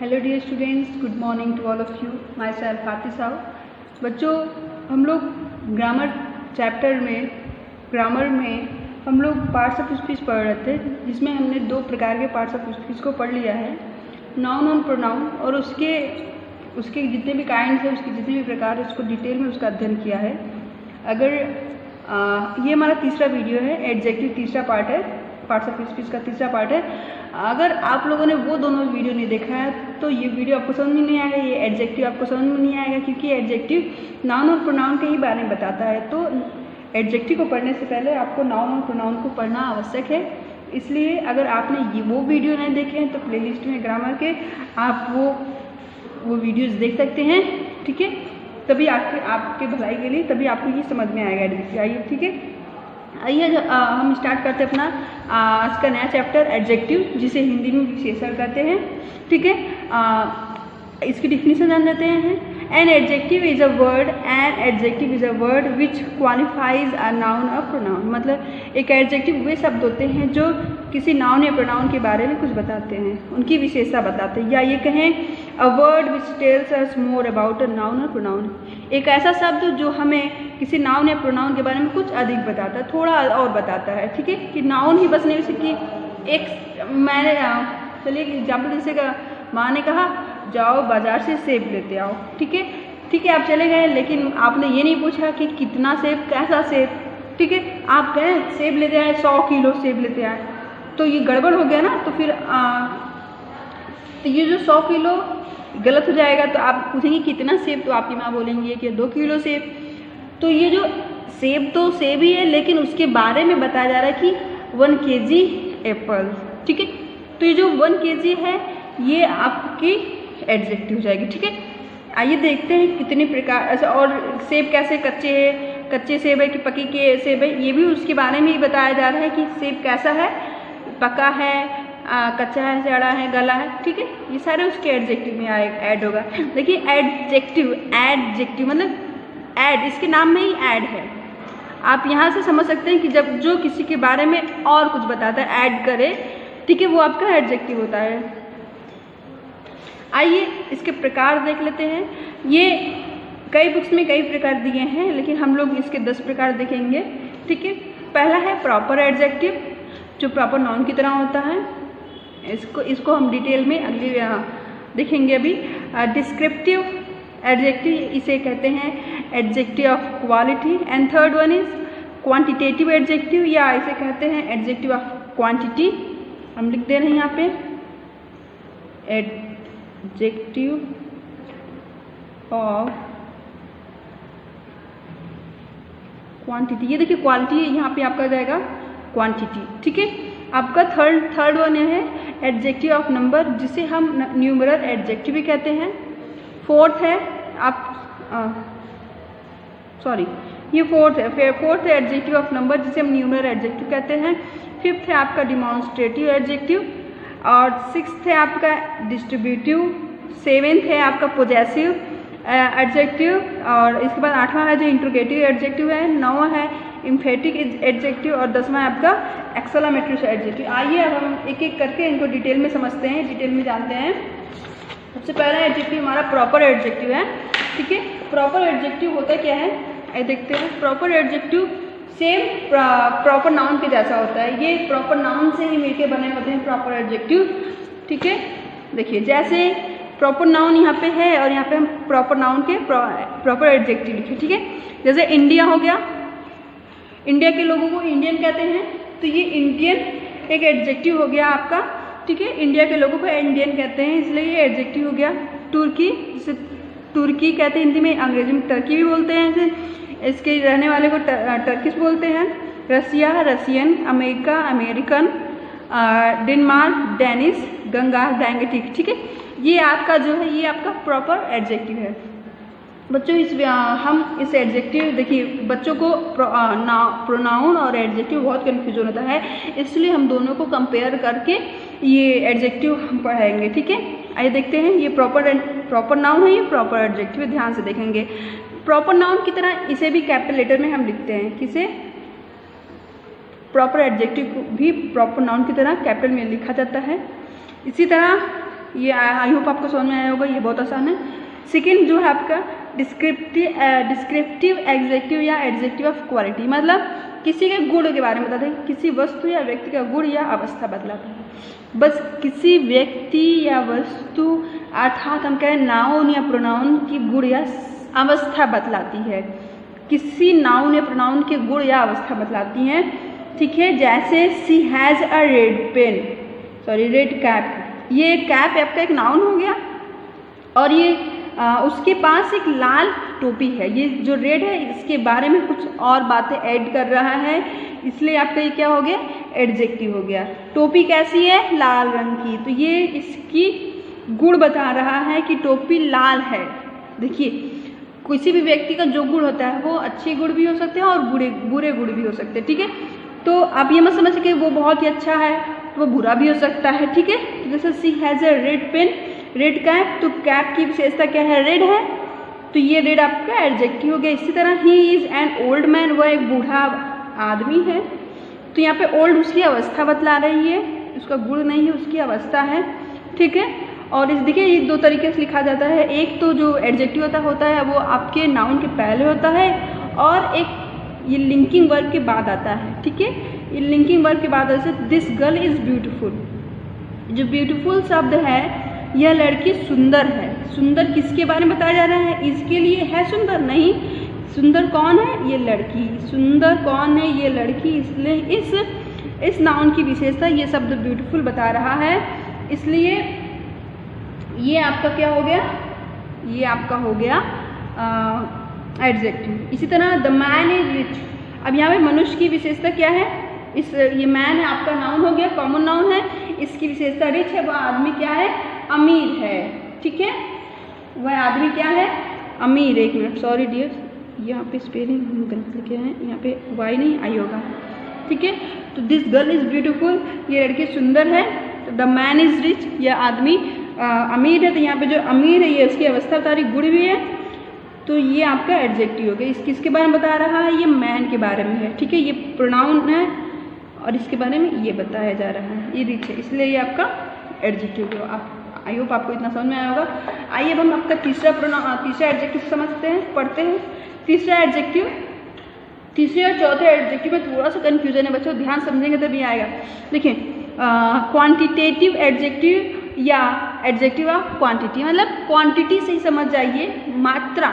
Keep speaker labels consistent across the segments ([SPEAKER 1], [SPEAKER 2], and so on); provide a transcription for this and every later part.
[SPEAKER 1] Hello dear students, good morning to all of you. Myself Aarti Sahu. बच्चों, हम लोग grammar chapter में हम लोग पार्ट्स ऑफ स्पीच पढ़ रहे थे, जिसमें हमने दो प्रकार के पार्ट्स ऑफ स्पीच को पढ़ लिया है, नाउन और प्रोनाउन, और उसके जितने भी काइंड्स हैं, उसके जितने भी प्रकार हैं, उसको डिटेल में उसका अध्ययन किया है। अगर ये हमारा तीसरा वीडियो है, एडजेक्टिव तीसरा पार्ट है, पार्ट्स ऑफ स्पीच का तीसरा पार्ट है। अगर आप लोगों ने वो दोनों वीडियो नहीं देखा है तो ये वीडियो आपको समझ में नहीं आएगा, ये एडजेक्टिव आपको समझ में नहीं आएगा, क्योंकि एडजेक्टिव नाउन और प्रोनाउन के ही बारे में बताता है। तो एडजेक्टिव को पढ़ने से पहले आपको नाउन और प्रोनाउन को पढ़ना आवश्यक है। इसलिए अगर आपने वो वीडियो नहीं देखे हैं तो प्लेलिस्ट में ग्रामर के आप वो वीडियोस देख सकते हैं, ठीक है। तभी आपके भलाई के लिए, तभी आपको ये समझ में आएगा एडजेक्टिव। आइए, ठीक है, आइए हम स्टार्ट करते हैं अपना आज का नया चैप्टर एडजेक्टिव, जिसे हिंदी में विशेषण कहते हैं, ठीक है। इसकी डिफिनीशन जान लेते हैं। An adjective is a word which qualifies a noun और प्रोनाउन। मतलब एक एडजेक्टिव वे शब्द होते हैं जो किसी नाउन या प्रोनाउन के बारे में कुछ बताते हैं, उनकी विशेषता बताते हैं, या ये कहें a word which tells us more about a noun और प्रोनाउन। एक ऐसा शब्द जो हमें किसी नाउन या प्रोनाउन के बारे में कुछ अधिक बताता है, थोड़ा और बताता है, ठीक है। कि नाउन ही बस नहीं हो सकती। एक मैंने चलिए एग्जाम्पल जैसे माँ ने कहा जाओ बाजार से सेब लेते आओ, ठीक है, आप चले गए, लेकिन आपने ये नहीं पूछा कि कितना सेब, कैसा सेब, ठीक है। आप गए सेब लेते आए, 100 किलो सेब लेते आए, तो ये गड़बड़ हो गया ना। तो फिर तो ये जो 100 किलो गलत हो जाएगा, तो आप पूछेंगे कितना सेब, तो आपकी माँ बोलेंगी कि 2 किलो सेब। तो ये जो सेब तो सेब ही है, लेकिन उसके बारे में बताया जा रहा है कि 1 kg एप्पल, ठीक है। तो ये जो 1 kg है ये आपकी एडजेक्टिव हो जाएगी, ठीक है। आइए देखते हैं कितने प्रकार ऐसा, और सेब कैसे कच्चे सेब है कि पकी के सेब है, ये भी उसके बारे में ही बताया जा रहा है कि सेब कैसा है, पका है, कच्चा है, सड़ा है, गला है, ठीक है। ये सारे उसके एडजेक्टिव में ऐड होगा। देखिए एडजेक्टिव मतलब ऐड, इसके नाम में ही ऐड है। आप यहाँ से समझ सकते हैं कि जब जो किसी के बारे में और कुछ बताता है, ऐड करे, ठीक है, वो आपका एडजेक्टिव होता है। आइए इसके प्रकार देख लेते हैं। ये कई बुक्स में कई प्रकार दिए हैं, लेकिन हम लोग इसके 10 प्रकार देखेंगे, ठीक है। पहला है प्रॉपर एडजेक्टिव, जो प्रॉपर नाउन की तरह होता है। इसको हम डिटेल में अगली देखेंगे अभी। डिस्क्रिप्टिव एडजेक्टिव, इसे कहते हैं adjective of quality. And third one is quantitative adjective, या इसे कहते हैं एडजेक्टिव ऑफ क्वांटिटी। हम लिख दे रहे हैं यहाँ पे एडजेक्टिव ऑफ क्वांटिटी। ये देखिए क्वालिटी है, यहाँ पे आपका जाएगा क्वांटिटी, ठीक है। आपका थर्ड वन है एडजेक्टिव ऑफ नंबर, जिसे हम न्यूमरल एडजेक्टिव भी कहते हैं। फोर्थ है ये फोर्थ है एडजेक्टिव ऑफ नंबर, जिसे हम न्यूमरल एडजेक्टिव कहते हैं। फिफ्थ है आपका डिमॉन्स्ट्रेटिव एडजेक्टिव, और सिक्स्थ है आपका डिस्ट्रीब्यूटिव। सेवेंथ है आपका पोजेसिव एडजेक्टिव, और इसके बाद 8वां है जो इंट्रोगेटिव एडजेक्टिव है। 9वां है इम्फेटिक एडजेक्टिव, और 10वां है आपका एक्सक्लेमेटरी एडजेक्टिव। आइए अब हम एक एक करके इनको डिटेल में समझते हैं, डिटेल में जानते हैं। सबसे पहला एडजेक्टिव हमारा प्रॉपर एडजेक्टिव है, ठीक है। प्रॉपर एडजेक्टिव होता क्या है, ये देखते हैं। Proper adjective same proper noun के जैसा होता है। ये प्रॉपर नाउन से ही मिलके बने होते हैं प्रॉपर एडजेक्टिव, ठीक है। देखिए जैसे प्रॉपर नाउन यहाँ पे है, और यहाँ पे हम प्रॉपर नाउन के प्रॉपर एडजेक्टिव लिखे, ठीक है। जैसे इंडिया हो गया, इंडिया के लोगों को इंडियन कहते हैं, तो ये इंडियन एक एडजेक्टिव हो गया आपका, ठीक है। इंडिया के लोगों को इंडियन कहते हैं, इसलिए ये एडजेक्टिव हो गया। तुर्की, जिसे तुर्की कहते हैं हिंदी में, अंग्रेजी में टर्की भी बोलते हैं, इसे इसके रहने वाले को टर्किश बोलते हैं। Russia, Russian. America, American. Denmark, Danish. Ganga, Gangetic, ठीक है। ये आपका जो है, ये आपका प्रॉपर एडजेक्टिव है। बच्चों हम इस एडजेक्टिव, देखिए बच्चों को प्रोनाउन और एडजेक्टिव बहुत कन्फ्यूजन होता है, इसलिए हम दोनों को कंपेयर करके ये एडजेक्टिव हम पढ़ाएंगे, ठीक है। आइए देखते हैं। ये प्रॉपर नाउन है, ये प्रॉपर एडजेक्टिव है, ध्यान से देखेंगे। प्रॉपर नाउन की तरह इसे भी कैपिटल लेटर में हम लिखते हैं, किसे, प्रॉपर एडजेक्टिव को भी प्रॉपर नाउन की तरह कैपिटल में लिखा जाता है। इसी तरह ये आई होप आपको समझ में आया होगा, ये बहुत आसान है। सेकेंड जो है आपका डिस्क्रिप्टिव एडजेक्टिव या एडजेक्टिव ऑफ क्वालिटी, मतलब किसी के गुण के बारे में बताते हैं, किसी वस्तु या व्यक्ति का गुण या अवस्था बतलाते हैं। बस किसी व्यक्ति या वस्तु अर्थात हम कहें नाउन या प्रोनाउन की गुण या अवस्था बतलाती है, किसी नाउन या प्रोनाउन के गुण या अवस्था बतलाती हैं, ठीक है। जैसे सी हैज़ अ रेड कैप, ये कैप आपका एक नाउन हो गया और ये उसके पास एक लाल टोपी है, ये जो रेड है इसके बारे में कुछ और बातें ऐड कर रहा है, इसलिए आपका ये क्या हो गया, एडजेक्टिव हो गया। टोपी कैसी है, लाल रंग की, तो ये इसकी गुण बता रहा है कि टोपी लाल है। देखिए किसी भी व्यक्ति का जो गुण होता है वो अच्छे गुण भी हो सकते हैं और बुरे गुण भी हो सकते हैं, ठीक है। तो आप ये मत समझ सके वो बहुत ही अच्छा है तो वो बुरा भी हो सकता है, ठीक है। जैसे सी हैज़ अ रेड कैप, तो कैप की विशेषता क्या है, रेड है, तो ये रेड आपका एडजेक्टिव हो गया। इसी तरह he is an old man, वह एक बूढ़ा आदमी है, तो यहाँ पे ओल्ड उसकी अवस्था बतला रही है, उसका गुण नहीं है, उसकी अवस्था है, ठीक है। और इस देखिए ये दो तरीके से लिखा जाता है, एक तो जो एडजेक्टिव होता है वो आपके नाउन के पहले होता है और एक ये लिंकिंग वर्ब के बाद आता है, ठीक है। ये लिंकिंग वर्ब के बाद जैसे दिस गर्ल इज़ ब्यूटीफुल, जो ब्यूटीफुल शब्द है यह लड़की सुंदर है। सुंदर किसके बारे में बताया जा रहा है, इसके लिए है सुंदर, नहीं, सुंदर कौन है, ये लड़की, सुंदर कौन है, ये लड़की, इसलिए इस नाउन की विशेषता ये शब्द ब्यूटीफुल बता रहा है, इसलिए ये आपका क्या हो गया, ये आपका हो गया एडजेक्टिव। इसी तरह द मैन इज रिच, अब यहाँ पे मनुष्य की विशेषता क्या है, ये मैन है आपका नाउन हो गया, कॉमन नाउन है, इसकी विशेषता रिच है, वह आदमी क्या है, अमीर है, ठीक है, वह आदमी क्या है, अमीर। एक मिनट, सॉरी डियर, यहाँ पे स्पेलिंग हम गलत लिखे हैं, यहाँ पे वाई नहीं आई होगा, ठीक है। तो दिस गर्ल इज़ ब्यूटीफुल, ये लड़की सुंदर है, तो द मैन इज़ रिच, यह आदमी अमीर है, तो यहाँ पे जो अमीर है ये उसकी अवस्था बता रही, गुण भी है, तो ये आपका एडजेक्टिव हो गया। किसके बारे में बता रहा है, ये मैन के बारे में है, ठीक है, ये प्रोनाउन है और इसके बारे में ये बताया जा रहा है, ये रिच है, इसलिए ये आपका एडजेक्टिव हो। आप आई होप आपको इतना समझ में आया होगा। आइए अब हम आपका तीसरा एडजेक्टिव समझते हैं, पढ़ते हैं। तीसरा एडजेक्टिव, तीसरे और चौथे एडजेक्टिव में थोड़ा सा कन्फ्यूजन है बच्चों, ध्यान समझेंगे तभी आएगा। देखिए क्वांटिटेटिव एडजेक्टिव या एडजेक्टिव ऑफ क्वांटिटी, मतलब क्वांटिटी से ही समझ जाइए, मात्रा,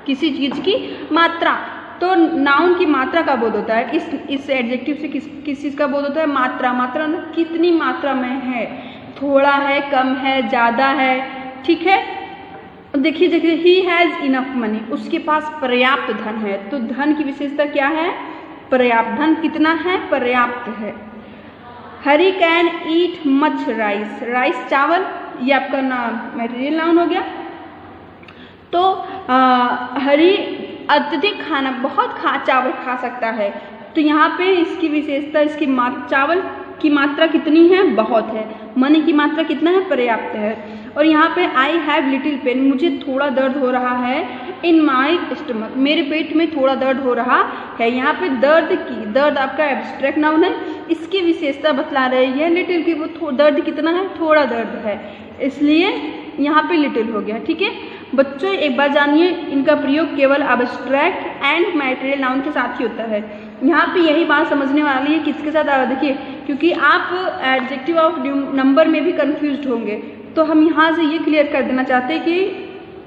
[SPEAKER 1] किसी चीज़ की मात्रा, तो नाउन की मात्रा का बोध होता है, इस एडजेक्टिव से किस चीज़ का बोध होता है, मात्रा, मात्रा कितनी मात्रा में है, थोड़ा है, कम है, ज़्यादा है, ठीक है। देखिए ही हैज़ इनफ मनी, उसके पास पर्याप्त धन है, तो धन की विशेषता क्या है, पर्याप्त, धन कितना है, पर्याप्त है। Hari can eat much rice, rice चावल, ये आपका मटेरियल नाउन हो गया। तो हरी अत्यधिक खाना, बहुत चावल खा सकता है, तो यहाँ पे इसकी विशेषता, इसकी चावल की मात्रा कितनी है, बहुत है, मनी की मात्रा कितना है, पर्याप्त है। और यहाँ पे आई हैव लिटिल पेन, मुझे थोड़ा दर्द हो रहा है, इन माई स्टमक, मेरे पेट में थोड़ा दर्द हो रहा है। यहाँ पे दर्द आपका एब्स्ट्रैक्ट नाउन है, इसकी विशेषता बतला रही है लिटिल की, वो दर्द कितना है, थोड़ा दर्द है, इसलिए यहाँ पे लिटिल हो गया, ठीक है। बच्चों एक बात जानिए, इनका प्रयोग केवल एब्स्ट्रैक्ट एंड मैटेरियल नाउन के साथ ही होता है। यहाँ पे यही बात समझने वाली है, किसके साथ, देखिए क्योंकि आप एडजेक्टिव ऑफ नंबर में भी कंफ्यूज होंगे, तो हम यहाँ से ये क्लियर कर देना चाहते हैं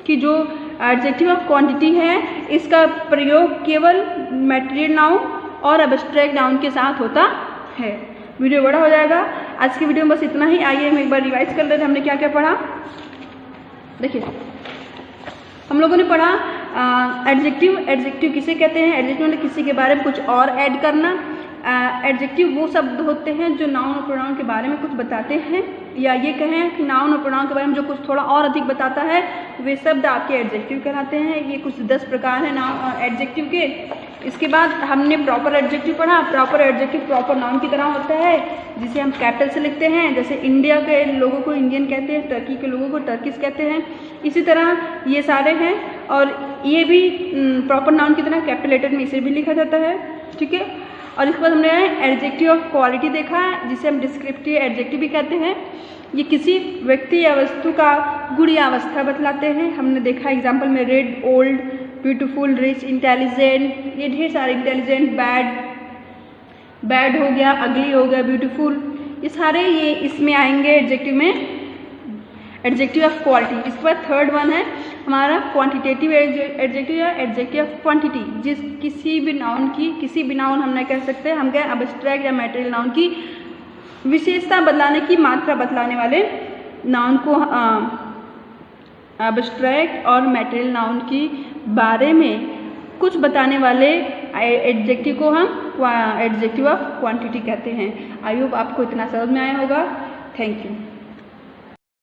[SPEAKER 1] कि जो एडजेक्टिव ऑफ क्वांटिटी है इसका प्रयोग केवल मैटेरियल नाउन और एब्स्ट्रैक्ट नाउन के साथ होता है। वीडियो बड़ा हो जाएगा, आज की वीडियो में बस इतना ही। आइए हम एक बार रिवाइज कर लेते हैं, हमने क्या क्या पढ़ा। देखिए हम लोगों ने पढ़ा एडजेक्टिव किसे कहते हैं, एडजेक्टिव मतलब किसी के बारे में कुछ और ऐड करना। एडजेक्टिव वो शब्द होते हैं जो नाउन और प्रोनाउन के बारे में कुछ बताते हैं, या ये कहें कि नाउन और प्रोनाउन के बारे में जो कुछ थोड़ा और अधिक बताता है, वे शब्द आपके एडजेक्टिव कहलाते हैं। ये कुछ 10 प्रकार हैं नाउन एडजेक्टिव के। इसके बाद हमने प्रॉपर एडजेक्टिव पढ़ा। प्रॉपर एडजेक्टिव प्रॉपर नाउन की तरह होता है, जिसे हम कैपिटल से लिखते हैं। जैसे इंडिया के लोगों को इंडियन कहते हैं, टर्की के लोगों को टर्किश कहते हैं। इसी तरह ये सारे हैं, और ये भी प्रॉपर नाउन की तरह कैपिटल लेटर में इसे भी लिखा जाता है, ठीक है। और इसके बाद हमने एडजेक्टिव ऑफ क्वालिटी देखा, जिसे हम डिस्क्रिप्टिव एडजेक्टिव भी कहते हैं। ये किसी व्यक्ति या वस्तु का गुण या अवस्था बतलाते हैं। हमने देखा एग्जाम्पल में red, old, beautiful, rich, intelligent, ये ढेर सारे, इंटेलिजेंट, बैड हो गया, अगली हो गया, ब्यूटीफुल, ये सारे ये इसमें आएंगे एडजेक्टिव में, एडजेक्टिव ऑफ क्वालिटी। इसके बाद थर्ड वन है हमारा क्वांटिटेटिव एडजेक्टिव या एडजेक्टिव ऑफ क्वांटिटी, जिस किसी भी नाउन हमने कह सकते हैं, हम कहें अब्स्ट्रैक्ट या मटेरियल नाउन की विशेषता बदलाने की मात्रा बतलाने वाले नाउन को अब्स्ट्रैक्ट और मटेरियल नाउन की बारे में कुछ बताने वाले एडजेक्टिव को हम एडजेक्टिव ऑफ क्वांटिटी कहते हैं। आई होप आपको इतना समझ में आया होगा। Thank you.